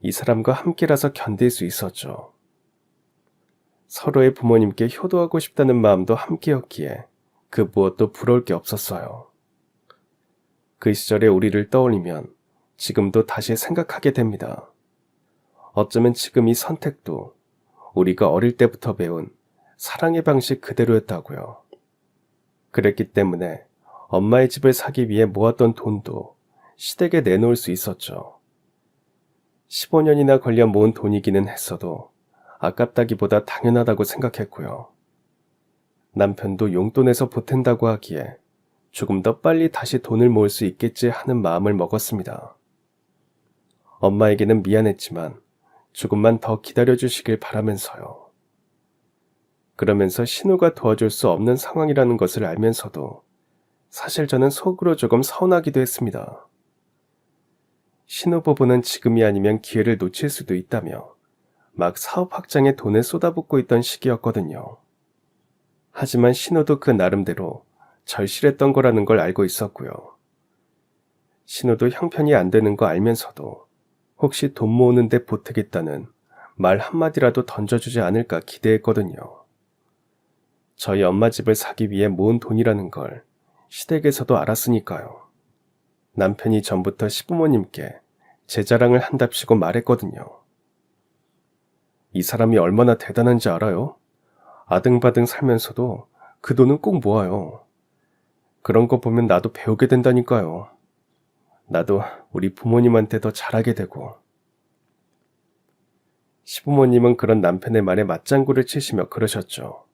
이 사람과 함께라서 견딜 수 있었죠. 서로의 부모님께 효도하고 싶다는 마음도 함께였기에 그 무엇도 부러울 게 없었어요. 그 시절의 우리를 떠올리면 지금도 다시 생각하게 됩니다. 어쩌면 지금 이 선택도 우리가 어릴 때부터 배운 사랑의 방식 그대로였다고요. 그랬기 때문에 엄마의 집을 사기 위해 모았던 돈도 시댁에 내놓을 수 있었죠. 15년이나 걸려 모은 돈이기는 했어도 아깝다기보다 당연하다고 생각했고요. 남편도 용돈에서 보탠다고 하기에 조금 더 빨리 다시 돈을 모을 수 있겠지 하는 마음을 먹었습니다. 엄마에게는 미안했지만 조금만 더 기다려주시길 바라면서요. 그러면서 신우가 도와줄 수 없는 상황이라는 것을 알면서도 사실 저는 속으로 조금 서운하기도 했습니다. 신우 부부는 지금이 아니면 기회를 놓칠 수도 있다며 막 사업 확장에 돈을 쏟아붓고 있던 시기였거든요. 하지만 신우도 그 나름대로 절실했던 거라는 걸 알고 있었고요. 신우도 형편이 안 되는 거 알면서도 혹시 돈 모으는 데 보태겠다는 말 한마디라도 던져주지 않을까 기대했거든요. 저희 엄마 집을 사기 위해 모은 돈이라는 걸 시댁에서도 알았으니까요. 남편이 전부터 시부모님께 제 자랑을 한답시고 말했거든요. 이 사람이 얼마나 대단한지 알아요? 아등바등 살면서도 그 돈은 꼭 모아요. 그런 거 보면 나도 배우게 된다니까요. 나도 우리 부모님한테 더 잘하게 되고. 시부모님은 그런 남편의 말에 맞장구를 치시며 그러셨죠.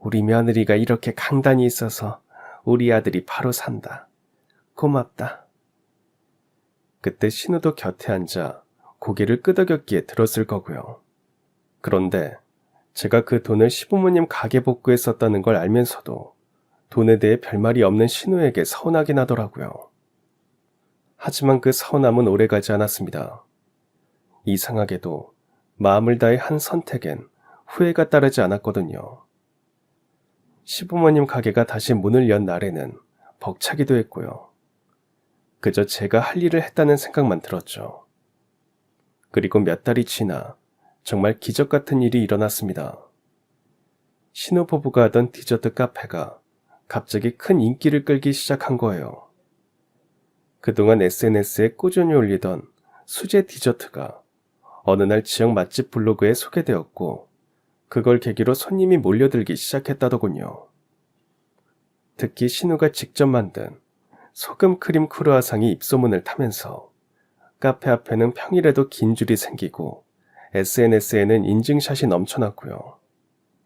우리 며느리가 이렇게 강단이 있어서 우리 아들이 바로 산다. 고맙다. 그때 신우도 곁에 앉아 고개를 끄덕였기에 들었을 거고요. 그런데 제가 그 돈을 시부모님 가계복구에 썼다는 걸 알면서도 돈에 대해 별말이 없는 신우에게 서운하긴 하더라고요. 하지만 그 서운함은 오래가지 않았습니다. 이상하게도 마음을 다해 한 선택엔 후회가 따르지 않았거든요. 시부모님 가게가 다시 문을 연 날에는 벅차기도 했고요. 그저 제가 할 일을 했다는 생각만 들었죠. 그리고 몇 달이 지나 정말 기적 같은 일이 일어났습니다. 신혼부부가 하던 디저트 카페가 갑자기 큰 인기를 끌기 시작한 거예요. 그동안 SNS에 꾸준히 올리던 수제 디저트가 어느 날 지역 맛집 블로그에 소개되었고 그걸 계기로 손님이 몰려들기 시작했다더군요. 특히 신우가 직접 만든 소금 크림 크루아상이 입소문을 타면서 카페 앞에는 평일에도 긴 줄이 생기고 SNS에는 인증샷이 넘쳐났고요.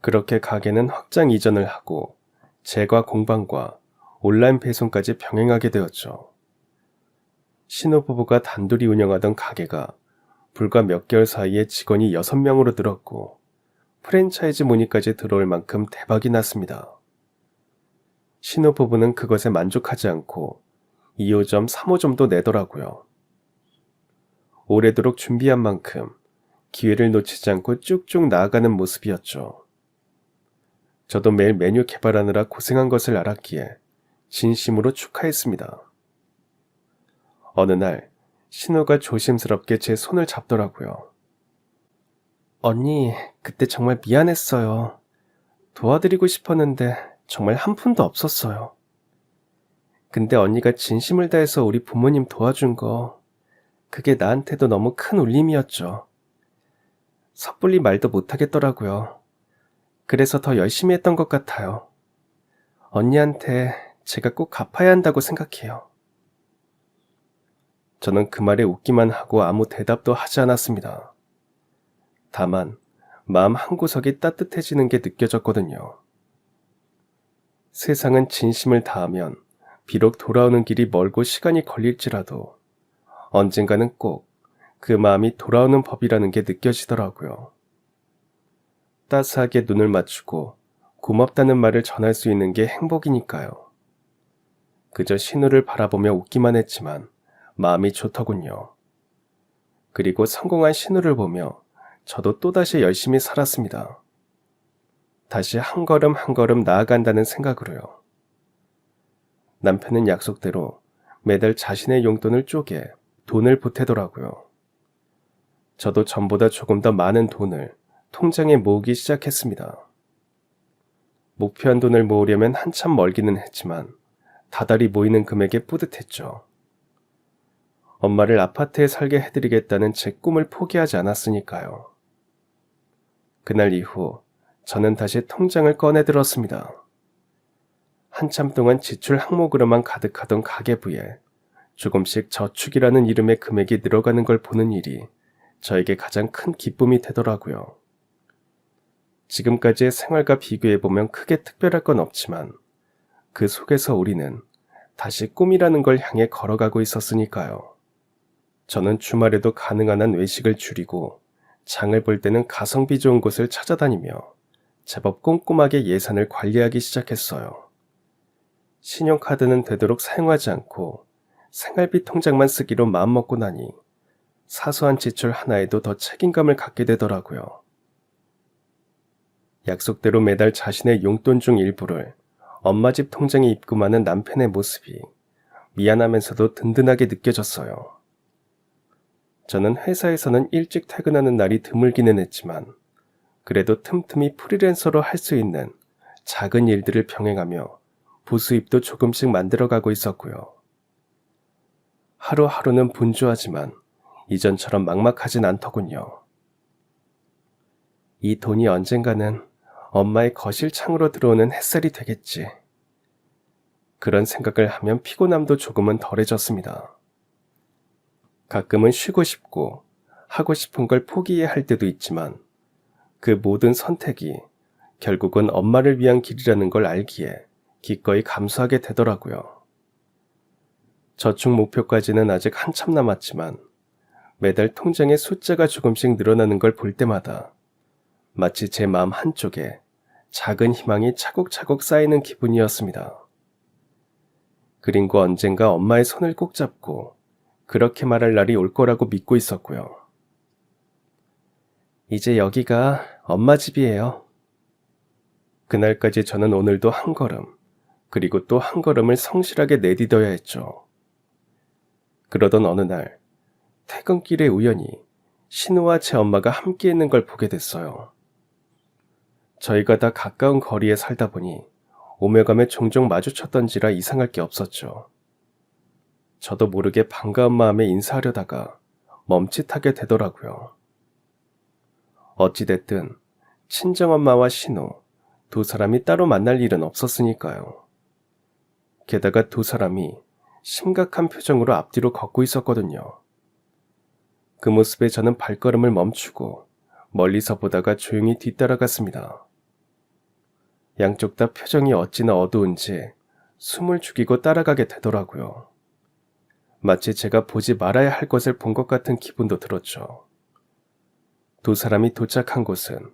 그렇게 가게는 확장 이전을 하고 제과 공방과 온라인 배송까지 병행하게 되었죠. 신혼부부가 단둘이 운영하던 가게가 불과 몇 개월 사이에 직원이 6명으로 늘었고 프랜차이즈 문의까지 들어올 만큼 대박이 났습니다. 신혼부부는 그것에 만족하지 않고 2호점, 3호점도 내더라고요. 오래도록 준비한 만큼 기회를 놓치지 않고 쭉쭉 나아가는 모습이었죠. 저도 매일 메뉴 개발하느라 고생한 것을 알았기에 진심으로 축하했습니다. 어느 날 신우가 조심스럽게 제 손을 잡더라고요. 언니, 그때 정말 미안했어요. 도와드리고 싶었는데 정말 한 푼도 없었어요. 근데 언니가 진심을 다해서 우리 부모님 도와준 거, 그게 나한테도 너무 큰 울림이었죠. 섣불리 말도 못하겠더라고요. 그래서 더 열심히 했던 것 같아요. 언니한테 제가 꼭 갚아야 한다고 생각해요. 저는 그 말에 웃기만 하고 아무 대답도 하지 않았습니다. 다만 마음 한구석이 따뜻해지는 게 느껴졌거든요. 세상은 진심을 다하면 비록 돌아오는 길이 멀고 시간이 걸릴지라도 언젠가는 꼭 그 마음이 돌아오는 법이라는 게 느껴지더라고요. 따스하게 눈을 맞추고 고맙다는 말을 전할 수 있는 게 행복이니까요. 그저 신우를 바라보며 웃기만 했지만 마음이 좋더군요. 그리고 성공한 신우를 보며 저도 또다시 열심히 살았습니다. 다시 한 걸음 한 걸음 나아간다는 생각으로요. 남편은 약속대로 매달 자신의 용돈을 쪼개 돈을 보태더라고요. 저도 전보다 조금 더 많은 돈을 통장에 모으기 시작했습니다. 목표한 돈을 모으려면 한참 멀기는 했지만 다달이 모이는 금액에 뿌듯했죠. 엄마를 아파트에 살게 해드리겠다는 제 꿈을 포기하지 않았으니까요. 그날 이후 저는 다시 통장을 꺼내들었습니다. 한참 동안 지출 항목으로만 가득하던 가계부에 조금씩 저축이라는 이름의 금액이 늘어가는 걸 보는 일이 저에게 가장 큰 기쁨이 되더라고요. 지금까지의 생활과 비교해보면 크게 특별할 건 없지만 그 속에서 우리는 다시 꿈이라는 걸 향해 걸어가고 있었으니까요. 저는 주말에도 가능한 한 외식을 줄이고 장을 볼 때는 가성비 좋은 곳을 찾아다니며 제법 꼼꼼하게 예산을 관리하기 시작했어요. 신용카드는 되도록 사용하지 않고 생활비 통장만 쓰기로 마음먹고 나니 사소한 지출 하나에도 더 책임감을 갖게 되더라고요. 약속대로 매달 자신의 용돈 중 일부를 엄마 집 통장에 입금하는 남편의 모습이 미안하면서도 든든하게 느껴졌어요. 저는 회사에서는 일찍 퇴근하는 날이 드물기는 했지만 그래도 틈틈이 프리랜서로 할 수 있는 작은 일들을 병행하며 부수입도 조금씩 만들어가고 있었고요. 하루하루는 분주하지만 이전처럼 막막하진 않더군요. 이 돈이 언젠가는 엄마의 거실 창으로 들어오는 햇살이 되겠지. 그런 생각을 하면 피곤함도 조금은 덜해졌습니다. 가끔은 쉬고 싶고 하고 싶은 걸 포기해야 할 때도 있지만 그 모든 선택이 결국은 엄마를 위한 길이라는 걸 알기에 기꺼이 감수하게 되더라고요. 저축 목표까지는 아직 한참 남았지만 매달 통장에 숫자가 조금씩 늘어나는 걸 볼 때마다 마치 제 마음 한쪽에 작은 희망이 차곡차곡 쌓이는 기분이었습니다. 그리고 언젠가 엄마의 손을 꼭 잡고 그렇게 말할 날이 올 거라고 믿고 있었고요. 이제 여기가 엄마 집이에요. 그날까지 저는 오늘도 한 걸음, 그리고 또 한 걸음을 성실하게 내딛어야 했죠. 그러던 어느 날, 퇴근길에 우연히 신우와 제 엄마가 함께 있는 걸 보게 됐어요. 저희가 다 가까운 거리에 살다 보니 오며가며 종종 마주쳤던지라 이상할 게 없었죠. 저도 모르게 반가운 마음에 인사하려다가 멈칫하게 되더라고요. 어찌됐든 친정엄마와 신우 두 사람이 따로 만날 일은 없었으니까요. 게다가 두 사람이 심각한 표정으로 앞뒤로 걷고 있었거든요. 그 모습에 저는 발걸음을 멈추고 멀리서 보다가 조용히 뒤따라갔습니다. 양쪽 다 표정이 어찌나 어두운지 숨을 죽이고 따라가게 되더라고요. 마치 제가 보지 말아야 할 것을 본 것 같은 기분도 들었죠. 두 사람이 도착한 곳은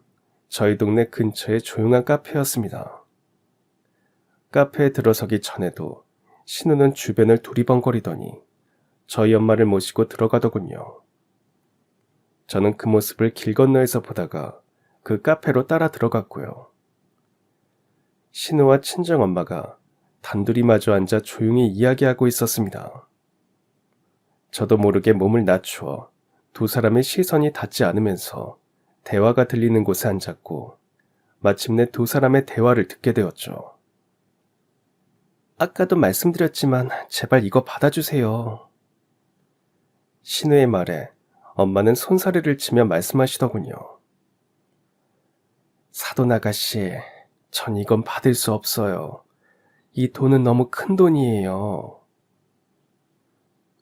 저희 동네 근처의 조용한 카페였습니다. 카페에 들어서기 전에도 신우는 주변을 두리번거리더니 저희 엄마를 모시고 들어가더군요. 저는 그 모습을 길 건너에서 보다가 그 카페로 따라 들어갔고요. 신우와 친정엄마가 단둘이 마주 앉아 조용히 이야기하고 있었습니다. 저도 모르게 몸을 낮추어 두 사람의 시선이 닿지 않으면서 대화가 들리는 곳에 앉았고 마침내 두 사람의 대화를 듣게 되었죠. 아까도 말씀드렸지만 제발 이거 받아주세요. 신우의 말에 엄마는 손사래를 치며 말씀하시더군요. 사돈 아가씨, 전 이건 받을 수 없어요. 이 돈은 너무 큰 돈이에요.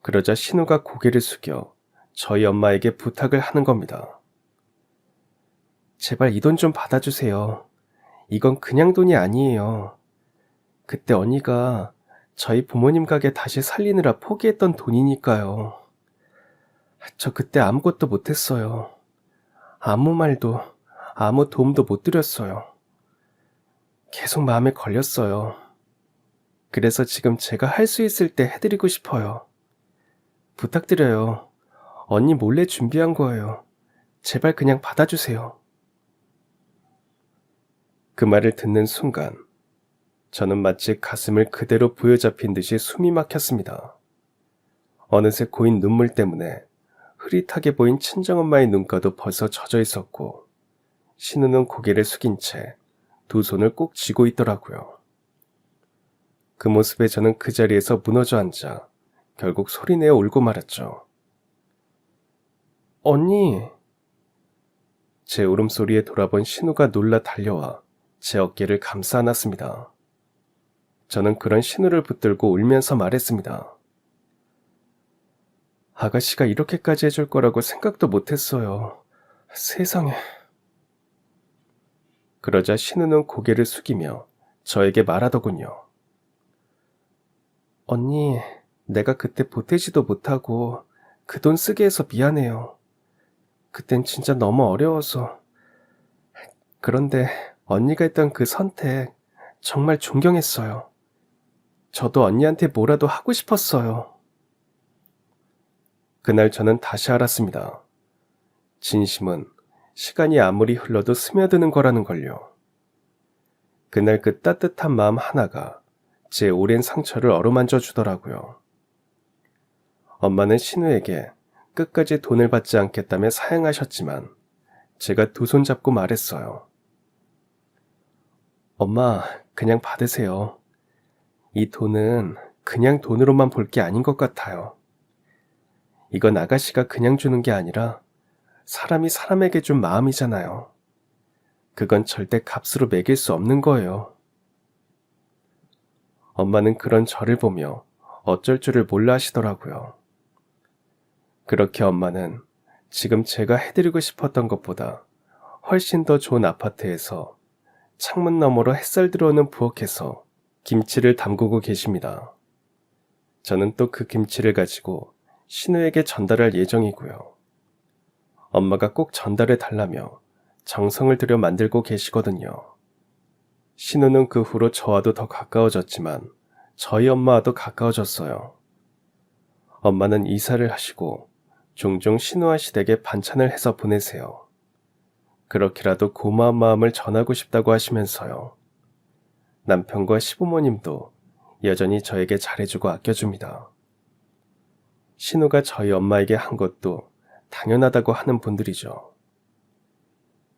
그러자 신우가 고개를 숙여 저희 엄마에게 부탁을 하는 겁니다. 제발 이 돈 좀 받아주세요. 이건 그냥 돈이 아니에요. 그때 언니가 저희 부모님 가게 다시 살리느라 포기했던 돈이니까요. 저 그때 아무것도 못했어요. 아무 말도, 아무 도움도 못 드렸어요. 계속 마음에 걸렸어요. 그래서 지금 제가 할 수 있을 때 해드리고 싶어요. 부탁드려요. 언니 몰래 준비한 거예요. 제발 그냥 받아주세요. 그 말을 듣는 순간 저는 마치 가슴을 그대로 부여잡힌 듯이 숨이 막혔습니다. 어느새 고인 눈물 때문에 흐릿하게 보인 친정엄마의 눈가도 벌써 젖어 있었고 신우는 고개를 숙인 채 두 손을 꼭 쥐고 있더라고요. 그 모습에 저는 그 자리에서 무너져 앉아 결국 소리내어 울고 말았죠. 언니! 제 울음소리에 돌아본 신우가 놀라 달려와 제 어깨를 감싸 안았습니다. 저는 그런 신우를 붙들고 울면서 말했습니다. 아가씨가 이렇게까지 해줄 거라고 생각도 못했어요. 세상에. 그러자 신우는 고개를 숙이며 저에게 말하더군요. 언니, 내가 그때 보태지도 못하고 그 돈 쓰게 해서 미안해요. 그땐 진짜 너무 어려워서. 그런데 언니가 했던 그 선택 정말 존경했어요. 저도 언니한테 뭐라도 하고 싶었어요. 그날 저는 다시 알았습니다. 진심은 시간이 아무리 흘러도 스며드는 거라는 걸요. 그날 그 따뜻한 마음 하나가 제 오랜 상처를 어루만져 주더라고요. 엄마는 신우에게 끝까지 돈을 받지 않겠다며 사양하셨지만 제가 두 손 잡고 말했어요. 엄마, 그냥 받으세요. 이 돈은 그냥 돈으로만 볼 게 아닌 것 같아요. 이건 아가씨가 그냥 주는 게 아니라 사람이 사람에게 준 마음이잖아요. 그건 절대 값으로 매길 수 없는 거예요. 엄마는 그런 저를 보며 어쩔 줄을 몰라 하시더라고요. 그렇게 엄마는 지금 제가 해드리고 싶었던 것보다 훨씬 더 좋은 아파트에서 창문 너머로 햇살 들어오는 부엌에서 김치를 담그고 계십니다. 저는 또 그 김치를 가지고 신우에게 전달할 예정이고요. 엄마가 꼭 전달해 달라며 정성을 들여 만들고 계시거든요. 신우는 그 후로 저와도 더 가까워졌지만 저희 엄마와도 가까워졌어요. 엄마는 이사를 하시고 종종 신우와 시댁에 반찬을 해서 보내세요. 그렇게라도 고마운 마음을 전하고 싶다고 하시면서요. 남편과 시부모님도 여전히 저에게 잘해주고 아껴줍니다. 신우가 저희 엄마에게 한 것도 당연하다고 하는 분들이죠.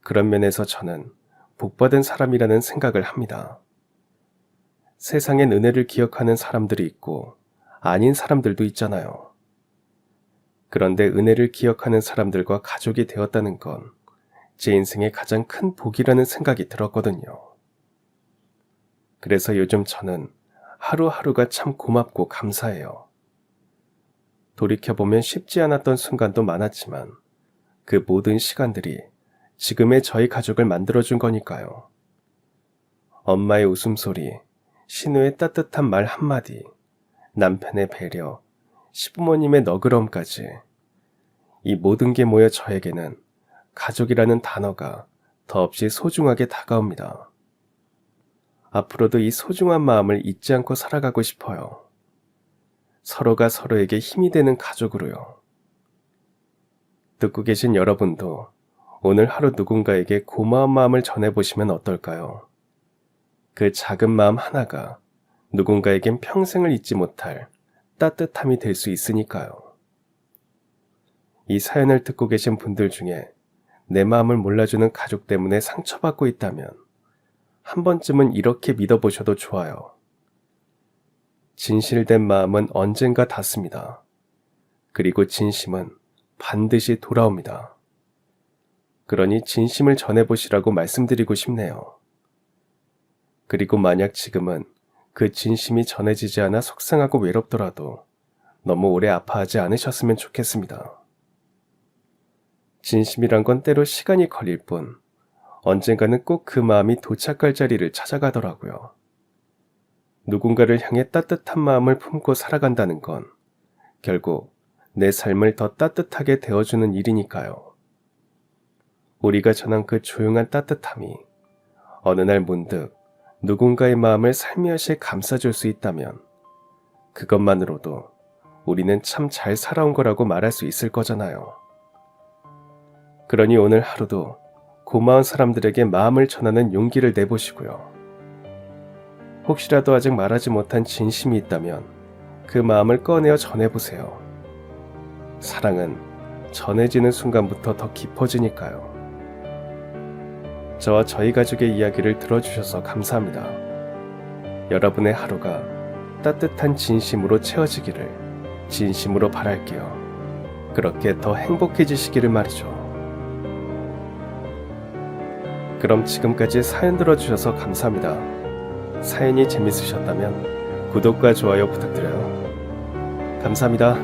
그런 면에서 저는 복받은 사람이라는 생각을 합니다. 세상엔 은혜를 기억하는 사람들이 있고 아닌 사람들도 있잖아요. 그런데 은혜를 기억하는 사람들과 가족이 되었다는 건 제 인생의 가장 큰 복이라는 생각이 들었거든요. 그래서 요즘 저는 하루하루가 참 고맙고 감사해요. 돌이켜보면 쉽지 않았던 순간도 많았지만 그 모든 시간들이 지금의 저희 가족을 만들어준 거니까요. 엄마의 웃음소리, 신우의 따뜻한 말 한마디, 남편의 배려, 시부모님의 너그러움까지 이 모든 게 모여 저에게는 가족이라는 단어가 더없이 소중하게 다가옵니다. 앞으로도 이 소중한 마음을 잊지 않고 살아가고 싶어요. 서로가 서로에게 힘이 되는 가족으로요. 듣고 계신 여러분도 오늘 하루 누군가에게 고마운 마음을 전해보시면 어떨까요? 그 작은 마음 하나가 누군가에겐 평생을 잊지 못할 따뜻함이 될 수 있으니까요. 이 사연을 듣고 계신 분들 중에 내 마음을 몰라주는 가족 때문에 상처받고 있다면 한 번쯤은 이렇게 믿어보셔도 좋아요. 진실된 마음은 언젠가 닿습니다. 그리고 진심은 반드시 돌아옵니다. 그러니 진심을 전해보시라고 말씀드리고 싶네요. 그리고 만약 지금은 그 진심이 전해지지 않아 속상하고 외롭더라도 너무 오래 아파하지 않으셨으면 좋겠습니다. 진심이란 건 때로 시간이 걸릴 뿐 언젠가는 꼭 그 마음이 도착할 자리를 찾아가더라고요. 누군가를 향해 따뜻한 마음을 품고 살아간다는 건 결국 내 삶을 더 따뜻하게 데워주는 일이니까요. 우리가 전한 그 조용한 따뜻함이 어느 날 문득 누군가의 마음을 살며시 감싸줄 수 있다면 그것만으로도 우리는 참 잘 살아온 거라고 말할 수 있을 거잖아요. 그러니 오늘 하루도 고마운 사람들에게 마음을 전하는 용기를 내보시고요. 혹시라도 아직 말하지 못한 진심이 있다면 그 마음을 꺼내어 전해보세요. 사랑은 전해지는 순간부터 더 깊어지니까요. 저와 저희 가족의 이야기를 들어주셔서 감사합니다. 여러분의 하루가 따뜻한 진심으로 채워지기를 진심으로 바랄게요. 그렇게 더 행복해지시기를 말이죠. 그럼 지금까지 사연 들어주셔서 감사합니다. 사연이 재밌으셨다면 구독과 좋아요 부탁드려요. 감사합니다.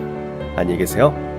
안녕히 계세요.